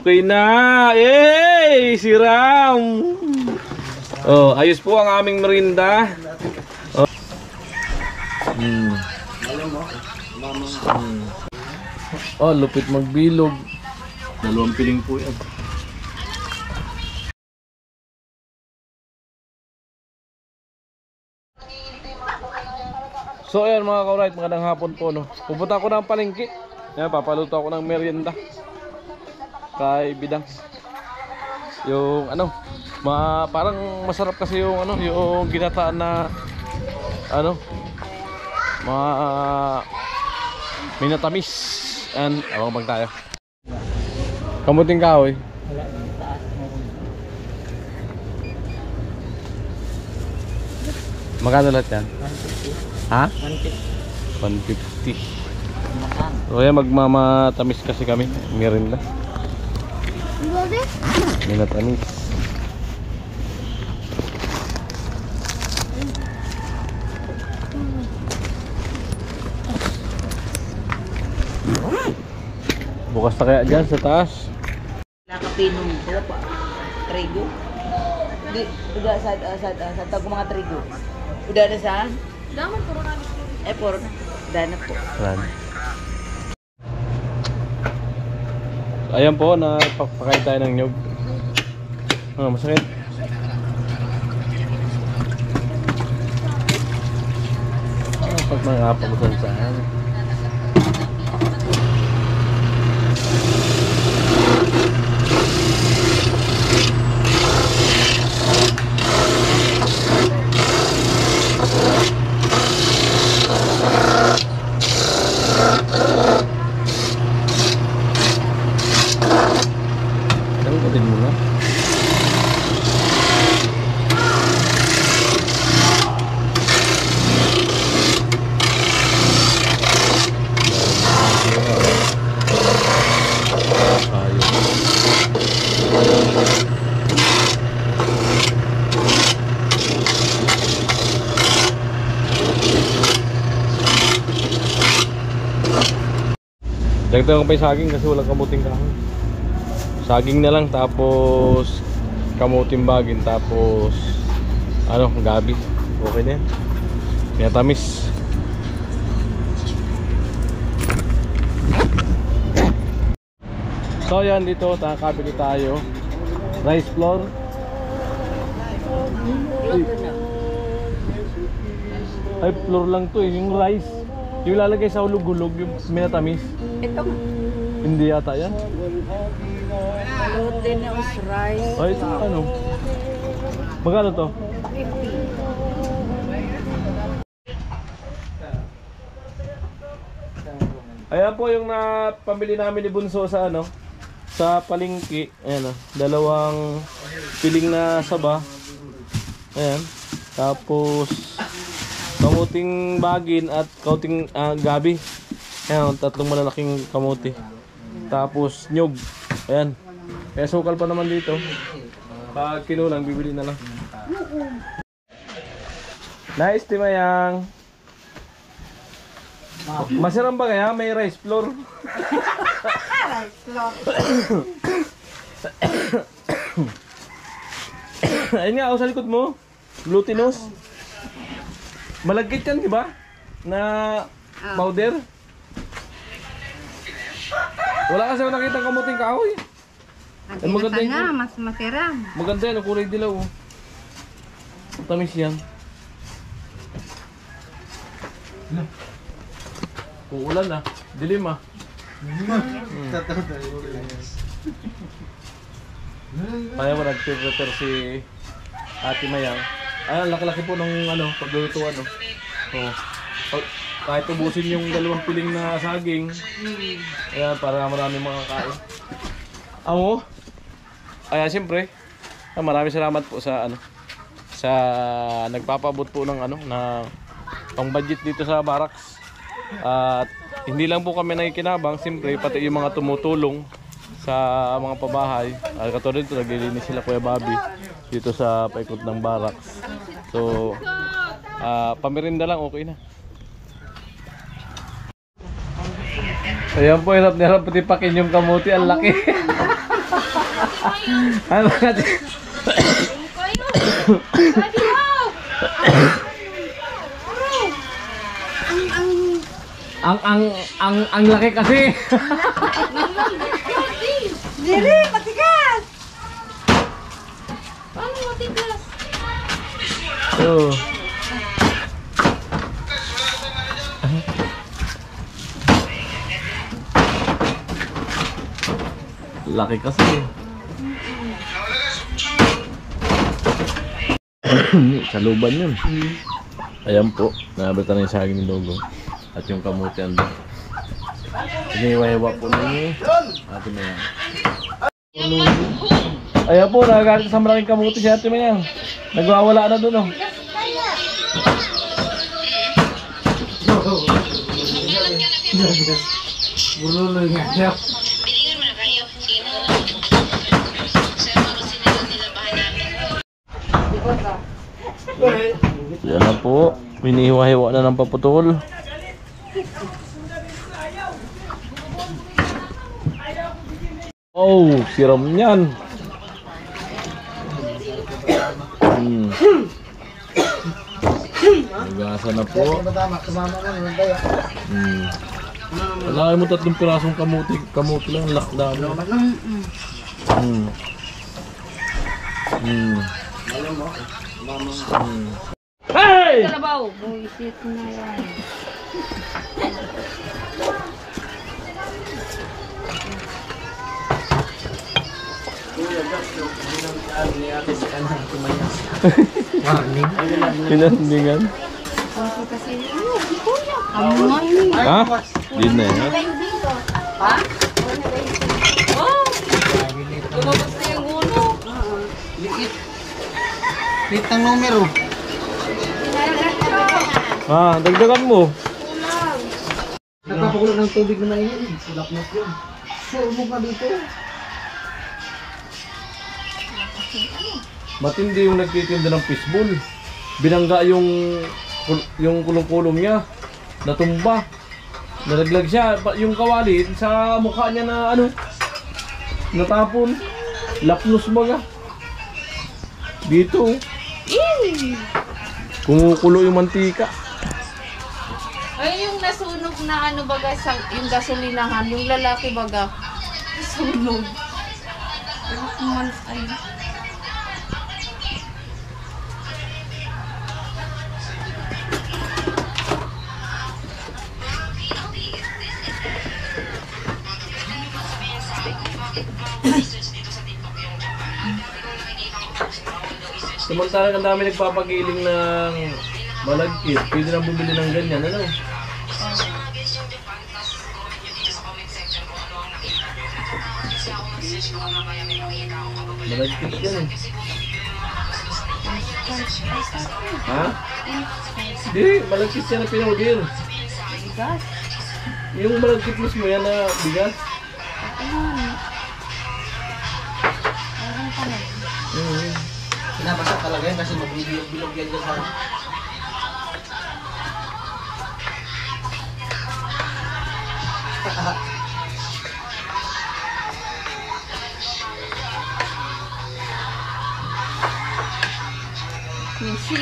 Okay na! Eh! Si Ram! Oh, ayos po ang aming merinda. Oh. Oh, lupit magbilog. 2 piling po yan. So ayan mga ka-right, magandang hapon po no. Pupunta ako ng palengke. Ayan, papaluto ako ng merienda kay Bidang. Yung ano, parang masarap kasi yung ano, yung ginataan na ano, minatamis. And abang tayo. Kamuting kahoy. Magkano lahat yan? Ha? 150. So yan, magmamatamis kasi kami. Merinda. Minatamis. Bukas na kaya dyan sa taas. Nakapinong sila pa. Trigo. Di, udah sa tago mga trigo. Udah na saan? Daman puro na. Puro na. Udah na po. Ayan po, napapakain tayo ng nyug. Masakit. Pag mga apagusan saan. Din mo na. Dagdagan ko pa yung saging kasi walang kamuting kahoy. Saging na lang, tapos kamuting bagin, tapos ano, gabi. Okay na yan. Minatamis. So yan, dito kakabili tayo rice flour. Ay, flour lang to eh, yung rice. Yung lalagay sa hulog-hulog, yung minatamis. Ito. Hindi yata yan. Glutinous rice. Ay, ito ano? Magkano to? 50. Ayan po yung napamili namin ni Bunso sa ano, sa palengke. Ayan o, 2 piling na saba. Ayan. Tapos kamuting bagin at kamuting gabi. Ayan, 3 malalaking kamuti. Tapos nyug. Ayan. Kaya sukal pa naman dito. Pag kinulang, bibili na lang. Nice, Timayang. Masarap ba kaya? May rice flour. Rice flour. Ayun nga, sa likod mo. Glutinous. Malagkit yan, di ba? Na powder. Wala kasi ako nakita kamuting kahoy. Maganda nga, mas matiram. Maganda yan, ang kulay dilaw. Tamis yan. Uulan na, dilim ah. Kaya mo nag-prepare si Ate Mayang. Ay, laki-laki po ng ano, paglulutuan no. Oh. Kahit ubusin yung 2 piling na saging. Ayan, para maraming makakain. Amo. Ayan, siyempre. Maraming salamat po sa ano, sa nagpapabot po ng ano, na pang-budget dito sa barracks. At hindi lang po kami nakikinabang, siyempre pati yung mga tumutulong sa mga pabahay. Katulad dito, naglilinis sila Kuya Bobby dito sa paikot ng barracks. So, pamirinda lang, okay na. Ayan po, hirap na hirap pati pakin yung kamuti, ang laki. Ay, bakit? Ang laki kasi. Diri, matigas! Paano matigas? Oh. Laki kasi. Saluban yun. Ayan po, nabata na yung saging ni Logo. At yung kamuti ando. Iniwa-iwa po ni Ate Mayang. Ayan po, nagagalit sa malaking kamuti si Ate Mayang. Nagwawala na dun, oh. Bululoy nga siya. Yan na po, hinihiwa-hiwa na ng paputol. Oh, siram yan. Nagasa na po. Alakay mo 3 pirasong kamuti lang, lockdown. Hey! Kalabaw! Buisit na yan. Pinandingan. Kasi, amoy. Ha? Yun na yan. Ha? Oh! Lumabas na yung ulo. Lit ng numero. Ah, dagdagan mo. Nagpapakulo ng tubig na mainit. Sulap na yun. Surbog na dito. Matindi yung nagtitinda ng fishball. Binangga yung kulong-kulong niya. Natumba. Nalaglag siya. Yung kawali sa mukha niya na ano. Natapon. Lapnos baga. Dito. Kumukulo yung mantika. Ay, yung nasunog na ano baga sa yung gasolinahan, yung lalaki baga. Sunog. Ay. Samantalang ang dami nagpapagiling ng malagkit. Pwede na bumili ng ganyan, ano? Malagkit yan eh. Ha? Di, malagkit yan na pinaudir. Bigas. Yung malagkit mismo yan na bigas. Pinapasok talaga yan kasi magbilog-bilog yan dyan sa... Missy.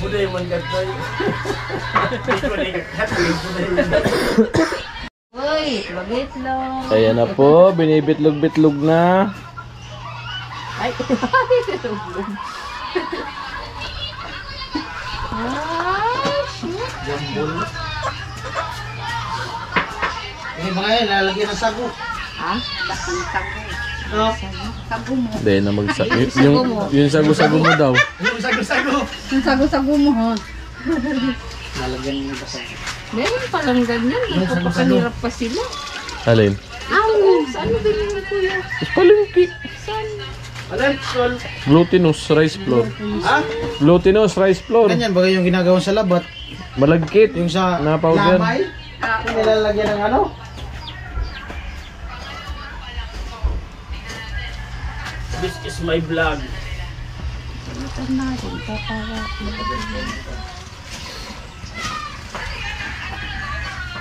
Buday man gagay. Uy, bagit lang. Kaya na po, binibitlog-bitlog na. Ay, tublong. Ah, shoot. Jambol. Eh mga yan, lalagyan ng sago. Ah, bakit sago? No? Sago mo. Hindi na magsago. Yung sago-sago mo daw. Yung sago-sago. Yung sago-sago mo, ha? Lalagyan mo ba sago? Meron palang ganyan. Nagpapakanirap pa sila. Alin? Saan mo bilhin na kuya? Palengke. Saan? Alin, Sol? Glutinous rice flour. Ha? Glutinous rice flour. Ganyan, bagay yung ginagawa sa labat. Malagkit. Yung sa Na powder. lamay. Yung nilalagyan ng ano? This is my vlog.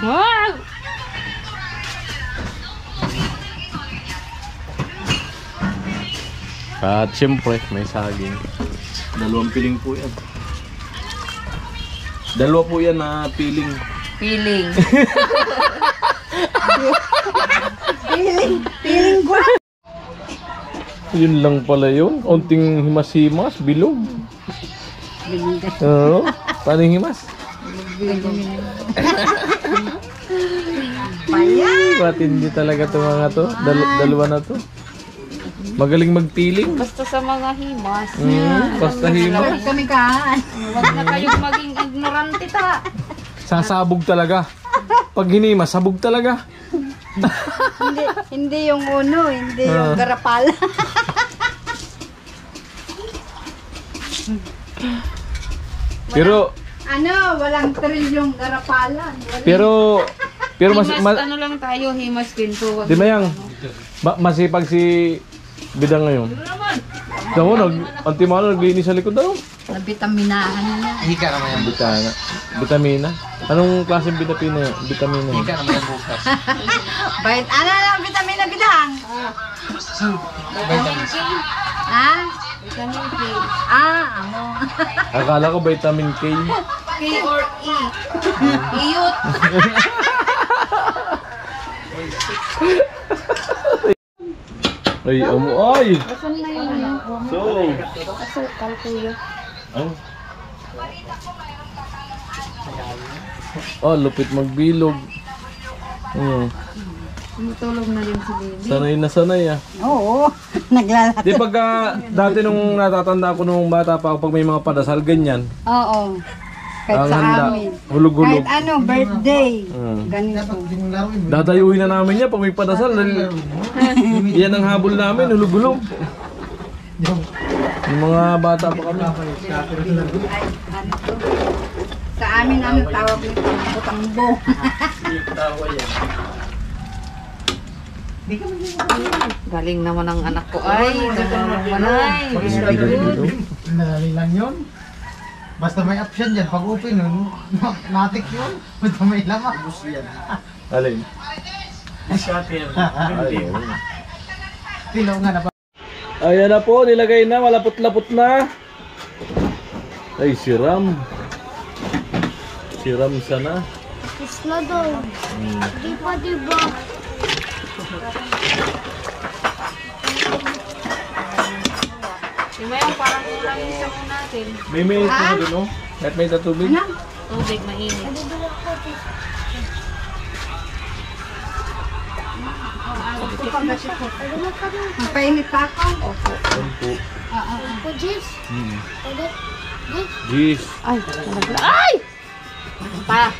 Wow! At syempre, may saging. Dalawang piling po yan. Dalawa po yan na piling. Feeling. Feeling ko. Yun lang pala yun. Unting himas-himas, bilog. Oo. Paano yung himas? Matindi talaga to mga to. Dalawa na to. Magaling magpiling. Basta sa mga himas. Basta himas. Kami kaan. Huwag na kayong maging ignorante ta. Sasabog talaga. Pag hinimas, sabog talaga. Hindi yung uno, hindi yung garapal. Pero, Walang trilyong garapalan. pero mas, Himas, ano lang tayo, himas pinto. di mayang, masipag si Bidang ngayon. Daw, antimano, naglinis sa likod daw. Nabitaminahan niya. Hika naman yan. Vitamina. Anong klaseng vitamina? Vitamina. Hika naman yan bukas. Bait, ano lang vitamina bidang? Vitamin K. Ha? Vitamin K. Amo. Akala ko vitamin K. K or E. Iyot. Ay, ay! Asan na yun? So, Asukal kuya. ang... Oh, lupit magbilog. Tumutulog na din si baby. Sanay na sanay ah. Oo. Naglalaro. Di pagka dati nung natatanda ko nung bata pa ako pag may mga padasal ganyan. Oo. Kahit Ang sa handa, amin. hulog-hulog. Kahit birthday. Mm. Ganito. Dadayuhin na namin yan pag may padasal. Yan ang habol namin, hulog-hulog. Yung mga bata pa kami. Sa amin, tawag nito? Butangbo. Galing naman ang anak ko. Ay, gutom naman ay. Very good. Nadali lang yun. Basta may option dyan. Pag open nun, matik yun. Basta may lamak. Alin? Tilaw nga na pa. Ayan na po, nilagay na, malapot-lapot na. Ay, siram. Siram sana. Tapos na daw. Di pa, diba? Di ba yung parang kulang yung sabaw natin? May minute na doon, no? Kahit may tatubig. Tubig, mainit. Magpainit pa ako. Yan po. Ako, Jess. Pwede? Jeez. Ay, talaga. Ay! Pa.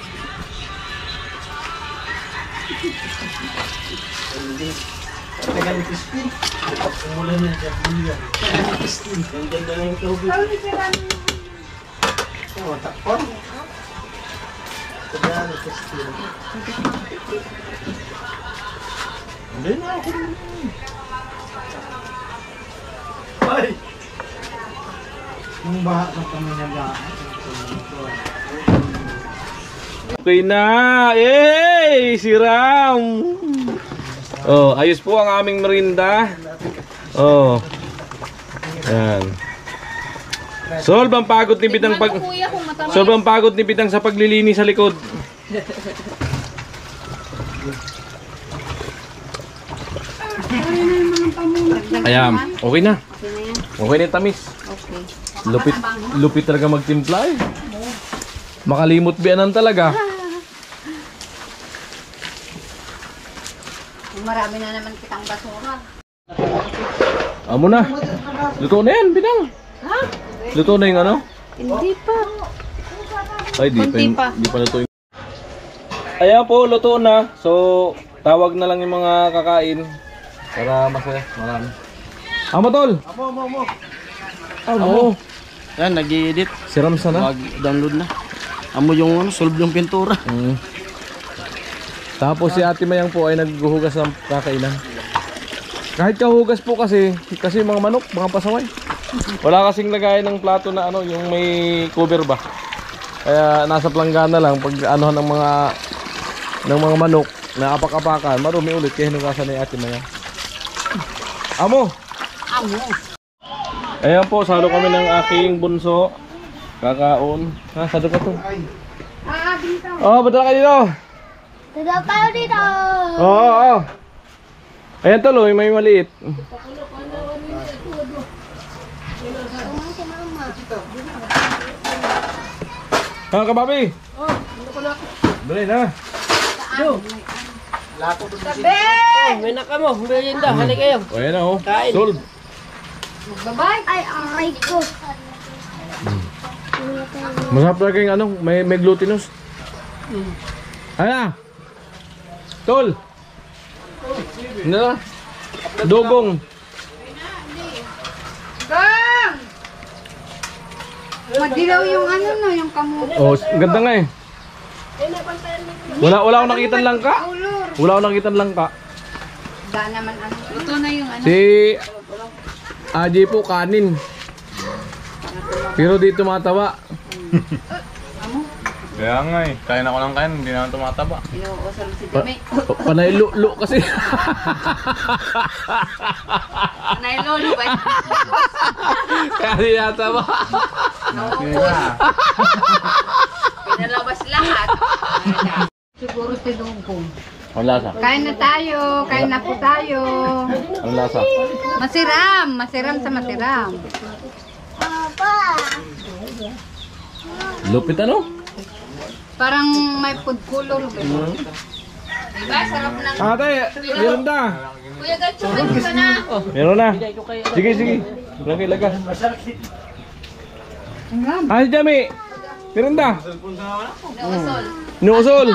Hindi na ako. Ay! Yung baha sa pamilya. Okay na! Eh! Siram! Oh, ayos po ang aming merinda. Oh. Yan. Solve ang pagod ni Bidang Tikman mo, kuya, kung matamis. Solve ang pagod ni Bidang sa paglilinis sa likod. Ayan, okay na. Okay na yung tamis. Okay. Lupit talaga magtimpla eh. Makalimot biyanan talaga. Marami na naman kitang basura. Amo na. Luto na yan, Bidang. Ha? Luto na yung ano? Hindi pa. Ay, di Konti pa, pa. di pa luto yung... Ayan po, luto na. So, tawag na lang yung mga kakain. Para masaya, marami. Amo, tol! Amo! Yan, nag-i-edit. Siram sana. Mag-download na. Amo yung solve yung pintura. Tapos si Ate Mayang po ay naghuhugas ng kakainan. Kahit kahugas po kasi yung mga manok, mga pasaway. Wala kasing lagay ng plato na ano, yung may cover ba. Kaya nasa planggana lang pag anuhan ng mga manok na apak-apakan, marumi ulit kaya hinugasan ni Ate Maya. Amo! Amo. Ayan po, salo kami ng aking bunso. Kakaon. Ha, sado ka to. Oh, badala ka dito. Tada tayo dito. Oo. Ayan tuloy, may maliit. Si mama. Ha, kababi. Dali na. May naka mo, merienda, hali kayo. O, ayan na oh. Solve. Ay, aray ko. Masarap talaga yung ano, may glutinous. Ayan na. Tol. Ano na? Dugong. Bang! Madilaw yung ano no, yung kamote. Oh, ganda nga eh. Wala akong nakitang langka. Wala akong nakitang langka. Da naman ano. Luto na yung ano. Si Aji po kanin. Pero di tumataba. Kaya nga eh, kain ako ng kain, hindi naman tumataba. Inuusal si Dami. Panay lulo kasi. Nailolo ba? Kaya di nataba. Pinalabas lahat. Siguro si Dugong. Ang lasa. Kain na tayo. Kain na po tayo. Ang lasa. Masiram. Masiram sa masiram. Papa. Lupit ano? Parang may food color. Diba? Sarap ng... Ate, meron na. Kuya Gacho, may ka na. Meron na. Sige. Lagay. Ay, Jami. Meron na. Nausol. Inuusol.